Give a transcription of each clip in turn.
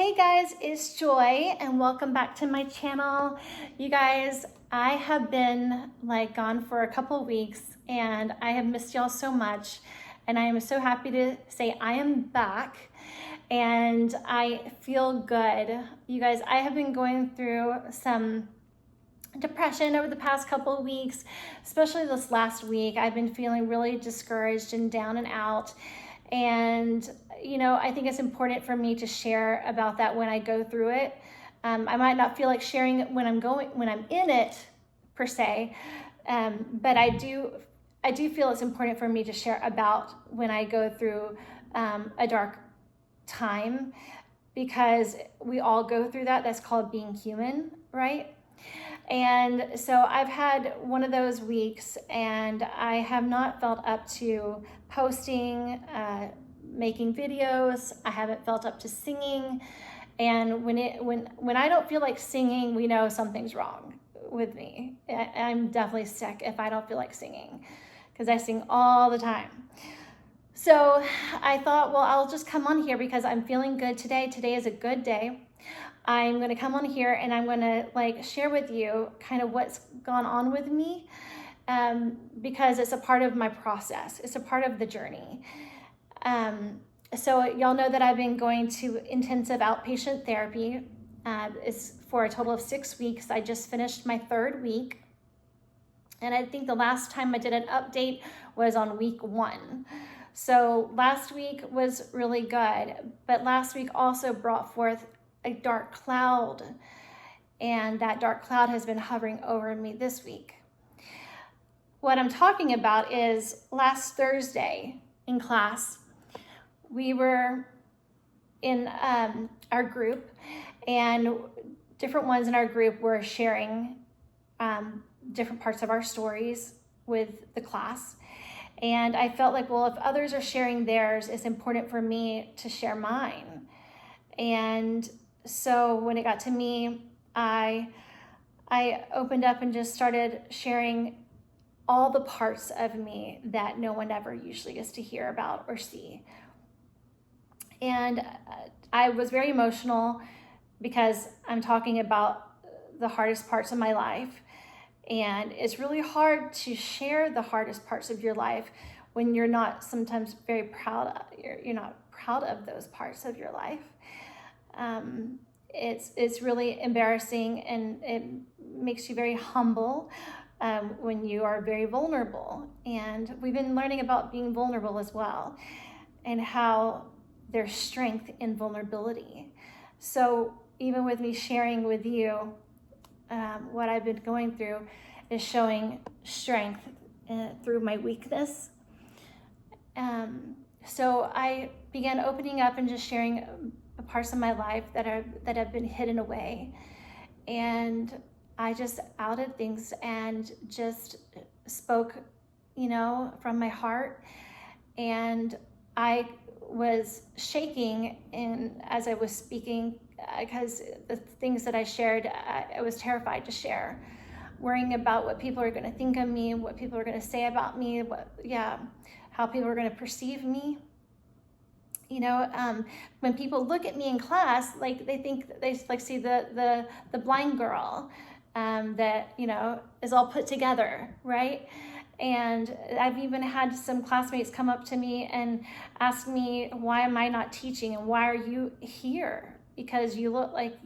Hey guys, it's Joy and welcome back to my channel. You guys, I have been gone for a couple weeks and I have missed y'all so much, and I am so happy to say I am back and I feel good. You guys, I have been going through some depression over the past couple of weeks, especially this last week. I've been feeling really discouraged and down and out. And, I think it's important for me to share about that when I go through it. I might not feel like sharing it when I'm in it per se, but I do feel it's important for me to share about when I go through a dark time, because we all go through that. That's called being human, right? And so I've had one of those weeks and I have not felt up to posting, making videos. I haven't felt up to singing. And when I don't feel like singing, we know something's wrong with me. I'm definitely sick if I don't feel like singing, because I sing all the time. So I thought, well, I'll just come on here because I'm feeling good today. Today is a good day. I'm going to come on here and I'm going to share with you kind of what's gone on with me, because it's a part of my process. It's a part of the journey. So y'all know that I've been going to intensive outpatient therapy. It's for a total of 6 weeks. I just finished my 3rd week. And I think the last time I did an update was on week 1. So last week was really good, but last week also brought forth a dark cloud, and that dark cloud has been hovering over me this week. What I'm talking about is last Thursday in class, we were in our group, and different ones in our group were sharing different parts of our stories with the class. And I felt like, well, if others are sharing theirs, it's important for me to share mine. And so when it got to me, I opened up and just started sharing all the parts of me that no one ever usually gets to hear about or see. And I was very emotional because I'm talking about the hardest parts of my life. And it's really hard to share the hardest parts of your life when you're not sometimes very proud. You're not proud of those parts of your life. It's really embarrassing, and it makes you very humble when you are very vulnerable. And we've been learning about being vulnerable as well, and how there's strength in vulnerability. So even with me sharing with you what I've been going through is showing strength through my weakness. So I began opening up and just sharing parts of my life that have been hidden away, and I just outed things and just spoke, from my heart. And I was shaking as I was speaking, because the things that I shared, I was terrified to share, worrying about what people are going to think of me, what people are going to say about me, how people are going to perceive me. When people look at me in class, they think they see the blind girl that is all put together, right? And I've even had some classmates come up to me and ask me, why am I not teaching, and why are you here? Because you look like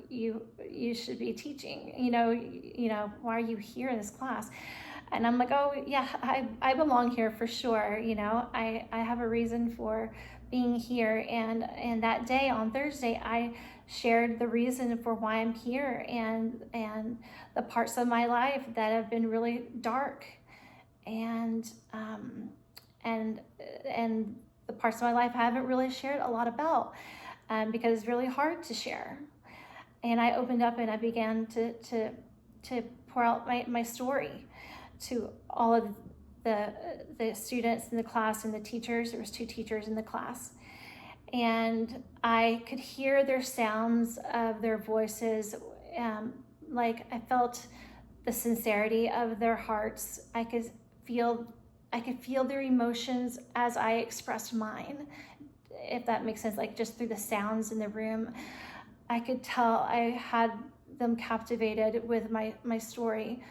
you should be teaching. Why are you here in this class? And I'm like, oh yeah, I belong here for sure. I have a reason for being here. And that day on Thursday, I shared the reason for why I'm here, and the parts of my life that have been really dark, and the parts of my life I haven't really shared a lot about, because it's really hard to share. And I opened up and I began to pour out my story to all of the students in the class and the teachers. There was 2 teachers in the class, and I could hear their sounds of their voices. I felt the sincerity of their hearts. I could feel their emotions as I expressed mine. if that makes sense, like just through the sounds in the room, I could tell I had them captivated with my story.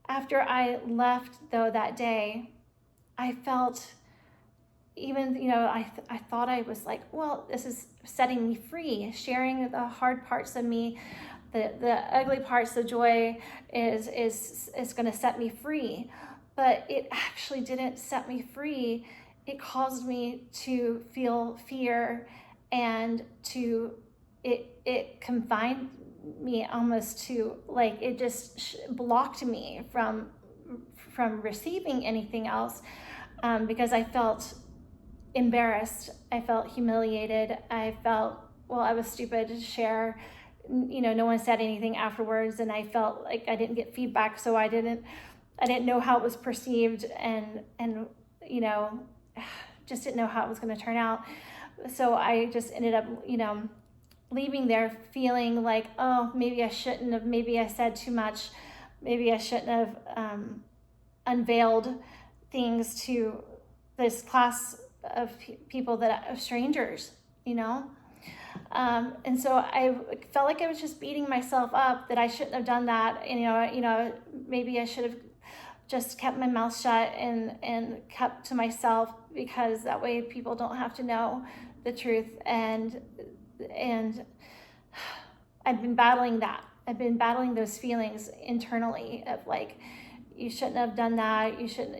After I left though that day, I felt, even, I thought I was like, well, this is setting me free, sharing the hard parts of me, the ugly parts, the joy is going to set me free. But it actually didn't set me free. It caused me to feel fear, and it confined me almost to, like, it just blocked me from receiving anything else, because I felt embarrassed. I felt humiliated. I felt, well, I was stupid to share. No one said anything afterwards, and I felt like I didn't get feedback, so I didn't know how it was perceived, and just didn't know how it was going to turn out. So I just ended up, leaving there feeling like, oh, maybe I shouldn't have, maybe I said too much, maybe I shouldn't have unveiled things to this class of people of strangers, and so I felt like I was just beating myself up that I shouldn't have done that. Maybe I should have just kept my mouth shut and kept to myself, because that way people don't have to know the truth. And I've been battling that. I've been battling those feelings internally of like, you shouldn't have done that. You shouldn't,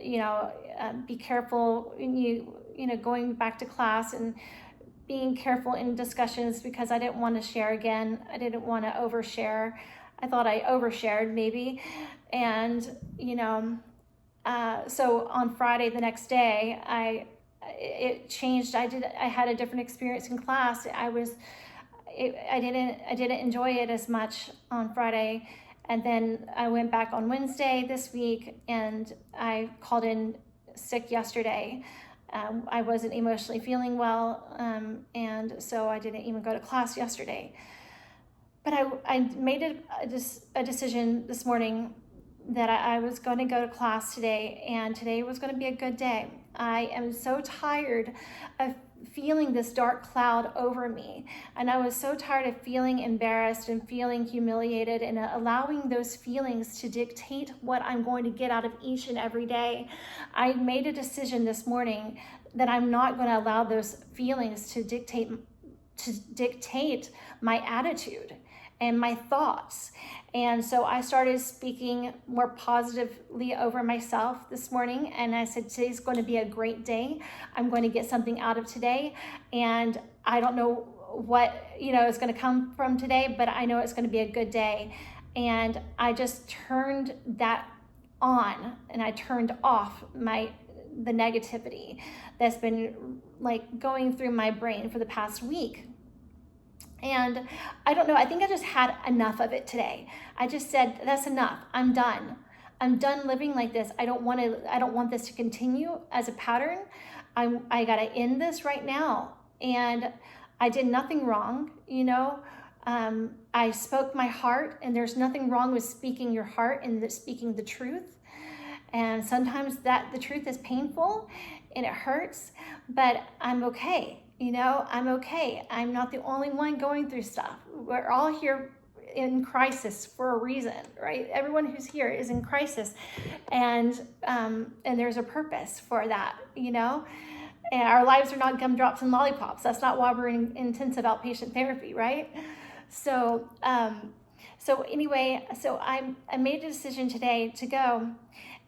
be careful when going back to class, and being careful in discussions, because I didn't want to share again. I didn't want to overshare. I thought I overshared maybe. And, so on Friday, the next day, it changed. I had a different experience in class. I didn't enjoy it as much on Friday. And then I went back on Wednesday this week, and I called in sick yesterday. I wasn't emotionally feeling well, and so I didn't even go to class yesterday. But I made a decision this morning that I was going to go to class today, and today was going to be a good day. I am so tired of feeling this dark cloud over me, and I was so tired of feeling embarrassed and feeling humiliated, and allowing those feelings to dictate what I'm going to get out of each and every day. I made a decision this morning that I'm not going to allow those feelings to dictate my attitude and my thoughts. And so I started speaking more positively over myself this morning. And I said, today's going to be a great day. I'm going to get something out of today. And I don't know what, is going to come from today, but I know it's going to be a good day. And I just turned that on, and I turned off the negativity that's been like going through my brain for the past week. And I don't know, I think I just had enough of it today. I just said, that's enough. I'm done. I'm done living like this. I don't want this to continue as a pattern. I got to end this right now. And I did nothing wrong. I spoke my heart, and there's nothing wrong with speaking your heart and speaking the truth. And sometimes the truth is painful and it hurts, but I'm okay. I'm okay. I'm not the only one going through stuff. We're all here in crisis for a reason, right? Everyone who's here is in crisis, and there's a purpose for that, And our lives are not gumdrops and lollipops. That's not why we're in intensive outpatient therapy, right? So anyway, I made a decision today to go,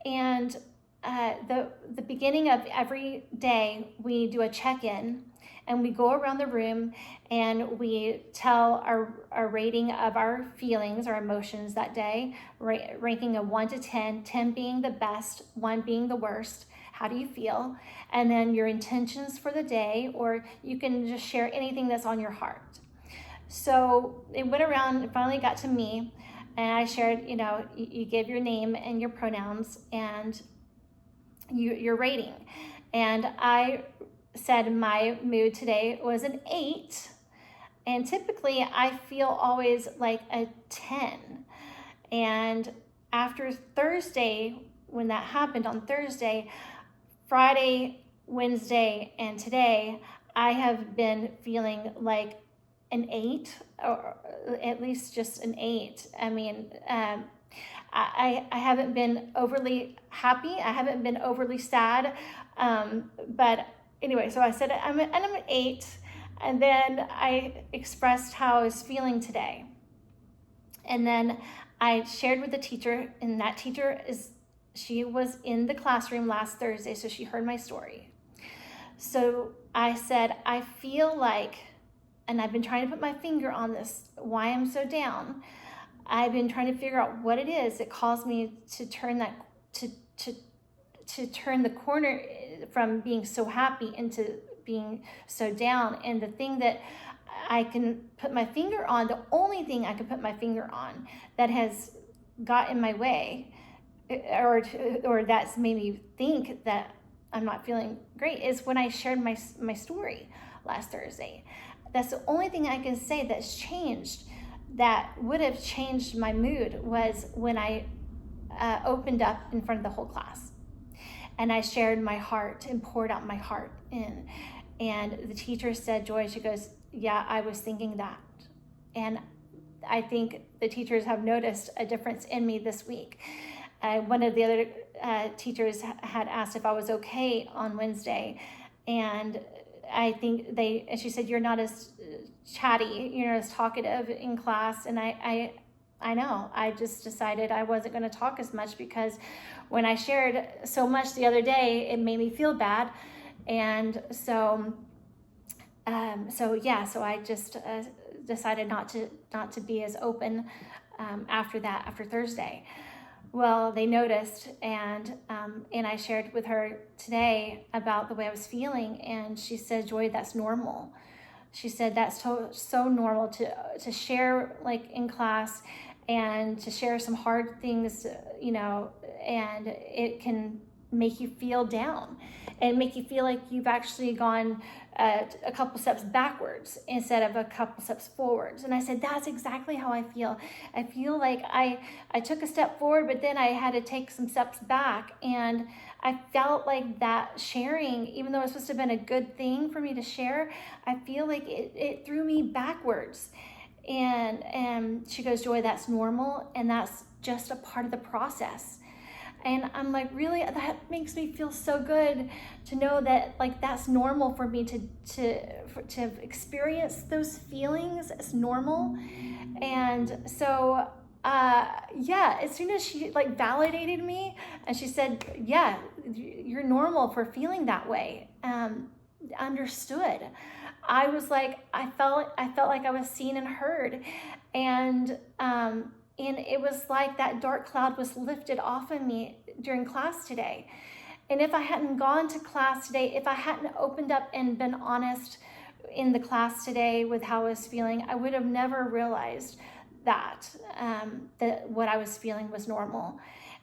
and the beginning of every day we do a check-in. And we go around the room and we tell our rating of our feelings, our emotions that day, ranking a 1 to 10, 10 being the best, 1 being the worst. How do you feel? And then your intentions for the day, or you can just share anything that's on your heart. So it went around and finally got to me, and I shared, you gave your name and your pronouns and your rating. And I said my mood today was an 8, and typically I feel always like a 10. And after Thursday, when that happened on Thursday, Friday, Wednesday, and today, I have been feeling like an 8, or at least just an 8. I mean, I haven't been overly happy. I haven't been overly sad. But anyway, so I said I'm an 8. And then I expressed how I was feeling today. And then I shared with the teacher, and that teacher she was in the classroom last Thursday, so she heard my story. So I said, I feel like, and I've been trying to put my finger on this, why I'm so down. I've been trying to figure out what it is that caused me to turn that, to turn the corner from being so happy into being so down. And the thing that I can put my finger on, the only thing I can put my finger on that has got in my way, or that's made me think that I'm not feeling great, is when I shared my story last Thursday. That's the only thing I can say that's changed, that would have changed my mood, was when I opened up in front of the whole class. And I shared my heart and poured out my heart in. And the teacher said, Joy, she goes, yeah, I was thinking that. And I think the teachers have noticed a difference in me this week. One of the other teachers had asked if I was okay on Wednesday. And I think she said, you're not as chatty, you're not as talkative in class. And I know, I just decided I wasn't going to talk as much, because when I shared so much the other day, it made me feel bad. And so so I just decided not to be as open after Thursday. Well, they noticed, and I shared with her today about the way I was feeling, and she said, Joy, that's normal. She said that's so normal to share, like, in class, and to share some hard things, and it can make you feel down and make you feel like you've actually gone a couple steps backwards instead of a couple steps forwards. And I said, that's exactly how I feel. I feel like I took a step forward, but then I had to take some steps back. And I felt like that sharing, even though it was supposed to have been a good thing for me to share, I feel like it threw me backwards. And she goes, Joy, that's normal, and that's just a part of the process. And I'm like, really? That makes me feel so good to know that, like, that's normal for me to experience those feelings as normal. And so, as soon as she, like, validated me, and she said, yeah, you're normal for feeling that way, understood. I was like, I felt like I was seen and heard. And it was like that dark cloud was lifted off of me during class today. And if I hadn't gone to class today, if I hadn't opened up and been honest in the class today with how I was feeling, I would have never realized that what I was feeling was normal.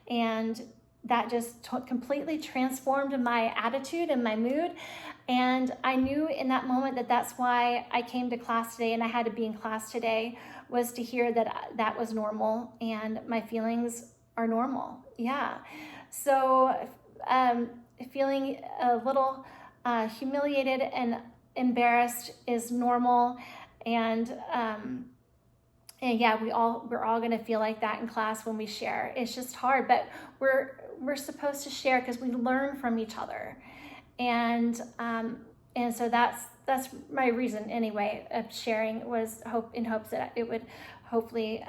And that just completely transformed my attitude and my mood. And I knew in that moment that that's why I came to class today, and I had to be in class today, was to hear that was normal and my feelings are normal. Yeah. So feeling a little humiliated and embarrassed is normal. And yeah, we're all going to feel like that in class when we share. It's just hard, but we're supposed to share because we learn from each other. And so that's my reason anyway of sharing, was in hopes that it would hopefully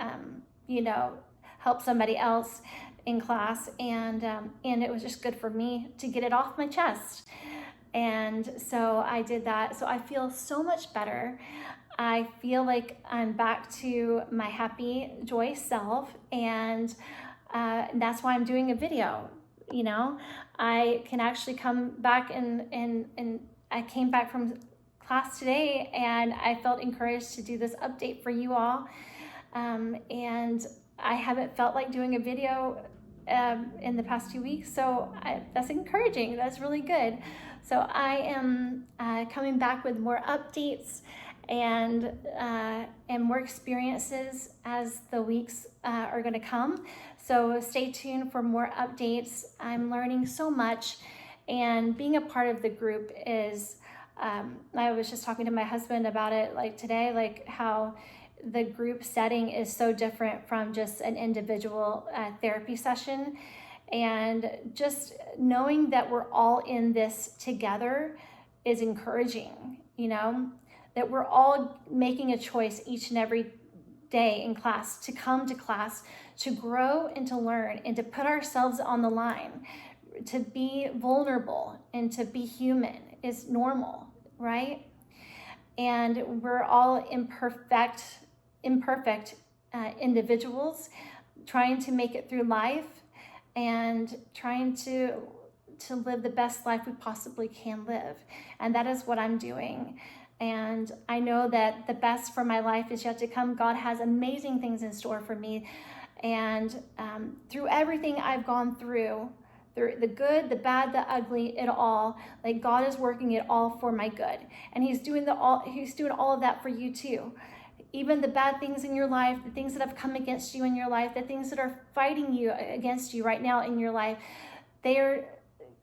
help somebody else in class, and it was just good for me to get it off my chest. And so I did that. So I feel so much better. I feel like I'm back to my happy, joy self, and that's why I'm doing a video. I can actually come back and I came back from class today, and I felt encouraged to do this update for you all. And I haven't felt like doing a video in the past 2 weeks, so that's encouraging. That's really good. So I am coming back with more updates and more experiences as the weeks are going to come. So stay tuned for more updates. I'm learning so much, and being a part of the group is I was just talking to my husband about it like today, like how the group setting is so different from just an individual therapy session. And just knowing that we're all in this together is encouraging, you know, that we're all making a choice each and every day in class to come to class, to grow and to learn and to put ourselves on the line, to be vulnerable and to be human is normal, right? And we're all imperfect individuals trying to make it through life and trying to live the best life we possibly can live. And that is what I'm doing. And I know that the best for my life is yet to come. God has amazing things in store for me. And through everything I've gone through the good, the bad, the ugly, it all, like God is working it all for my good. And He's doing all of that for you too. Even the bad things in your life, the things that have come against you in your life, the things that are fighting you against you right now in your life, they are,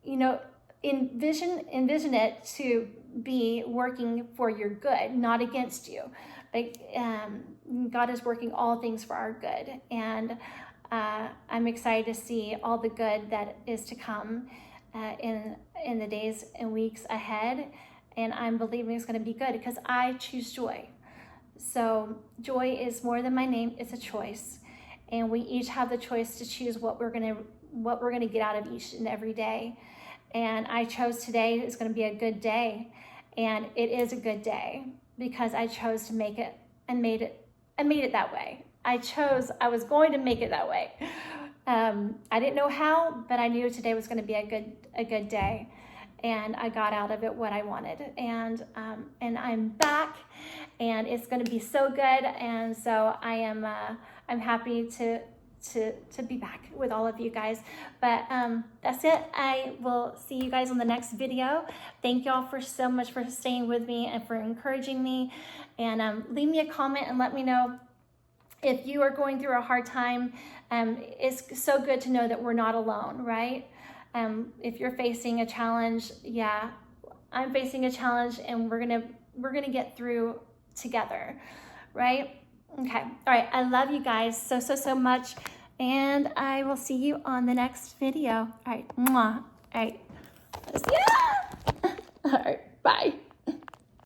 you know, envision it to be working for your good, not against you. Like God is working all things for our good. And I'm excited to see all the good that is to come in the days and weeks ahead. And I'm believing it's going to be good because I choose joy. So joy is more than my name, it's a choice. And we each have the choice to choose what we're gonna get out of each and every day. And I chose today is gonna be a good day. And it is a good day because I chose to make it and made it that way. I was going to make it that way. I didn't know how, but I knew today was gonna be a good day. And I got out of it what I wanted, and I'm back, and it's going to be so good. And so I'm happy to be back with all of you guys. But that's it. I will see you guys on the next video. Thank y'all so much for staying with me and for encouraging me. And leave me a comment and let me know if you are going through a hard time. It's so good to know that we're not alone, right? If you're facing a challenge, yeah, I'm facing a challenge, and we're gonna get through together, right? Okay, all right. I love you guys so much, and I will see you on the next video. All right, mwah. All right, yeah. All right, bye.